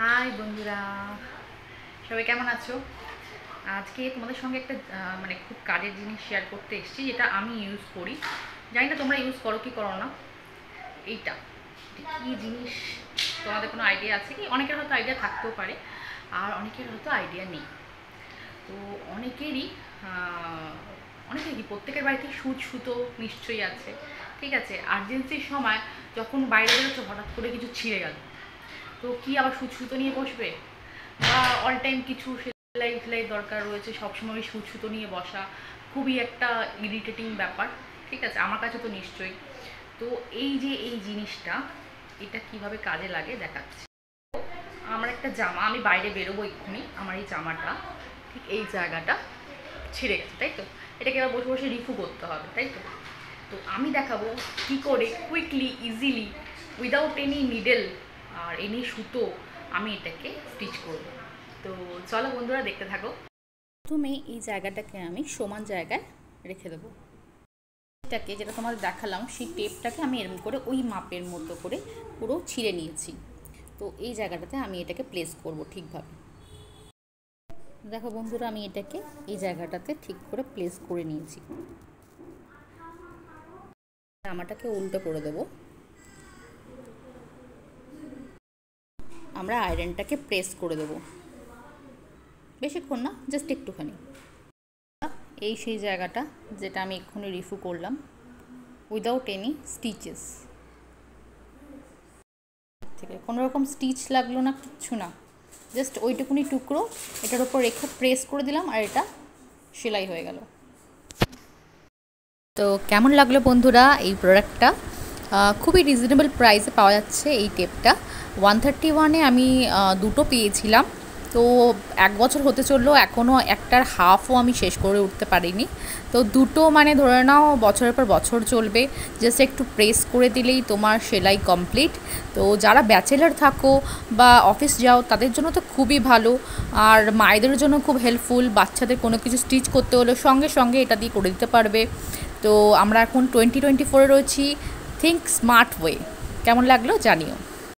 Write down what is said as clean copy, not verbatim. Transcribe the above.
High বন্ধুরা, সবাই কেমন আছো? আজকে তোমাদের সঙ্গে একটা মানে খুব কাজের জিনিস শেয়ার করতে এসেছি, যেটা আমি ইউজ করি। জানি না তোমরা ইউজ করো কি করো না। এইটা কি জিনিস তোমাদের কোনো আইডিয়া আছে কি? অনেকের হয়তো আইডিয়া থাকতেও পারে, আর অনেকের হয়তো আইডিয়া নেই। তো অনেকেরই অনেকের কি প্রত্যেকের বাড়িতে সুচ সুতো নিশ্চয়ই আছে। ঠিক আছে, আর্জেন্সির সময় যখন বাইরে বেরোচ্ছে হঠাৎ করে কিছু ছিঁড়ে গেল, তো কি আবার সুচ সুতো নিয়ে বসবে? বা অল টাইম কিছু সেলাই ফেলাই দরকার রয়েছে, সবসময় ওই সুচ সুতো নিয়ে বসা খুবই একটা ইরিটেটিং ব্যাপার। ঠিক আছে, আমার কাছে তো নিশ্চয়ই। তো এই যে এই জিনিসটা, এটা কিভাবে কাজে লাগে দেখাচ্ছি। আমার একটা জামা, আমি বাইরে বেরোবো এক্ষুনি, আমার এই জামাটা ঠিক এই জায়গাটা ছিঁড়ে গেছে, তাই তো? এটাকে এবার বসে বসে রিফু করতে হবে, তাই তো? তো আমি দেখাবো কি করে quickly easily without any needle আর এনি সুতো আমি এটাকে স্টিচ করব। তো চলো বন্ধুরা, দেখতে থাকো। প্রথমে এই জায়গাটাকে আমি সমান জায়গায় রেখে দেবো। এটাকে যেটা তোমাদের দেখালাম, সেই টেপটাকে আমি এরকম করে ওই মাপের মতো করে পুরো ছিঁড়ে নিয়েছি। তো এই জায়গাটাতে আমি এটাকে প্লেস করব ঠিকভাবে। দেখো বন্ধুরা, আমি এটাকে এই জায়গাটাতে ঠিক করে প্লেস করে নিয়েছি। জামাটাকে উল্টো করে দেবো। আমরা আয়রনটাকে প্রেস করে দেবো, বেশিক্ষণ না, জাস্ট একটুখানি। এই সেই জায়গাটা যেটা আমি এক্ষুনি রিফু করলাম উইদাউট এনি স্টিচেস। থেকে কোনো রকম স্টিচ লাগলো না, কিচ্ছু না, জাস্ট ওইটুকুনি টুকরো এটার উপর রেখে প্রেস করে দিলাম আর এটা সেলাই হয়ে গেল। তো কেমন লাগলো বন্ধুরা এই প্রোডাক্টটা? খুবই রিজনেবল প্রাইসে পাওয়া যাচ্ছে এই টেপটা। 131-এ আমি দুটো পেয়েছিলাম। তো 1 বছর হতে চললো, এখনও একটার হাফও আমি শেষ করে উঠতে পারিনি। তো দুটো মানে ধরে নাও বছরের পর বছর চলবে। জাস্ট একটু প্রেস করে দিলেই তোমার সেলাই কমপ্লিট। তো যারা ব্যাচেলার থাকো বা অফিস যাও তাদের জন্য তো খুবই ভালো, আর মায়েদের জন্য খুব হেল্পফুল। বাচ্চাদের কোনো কিছু স্টিচ করতে হলে সঙ্গে সঙ্গে এটা দিয়ে করে দিতে পারবে। তো আমরা এখন 2024-এ রয়েছি। Think smart way. কেমন লাগলো জানিও।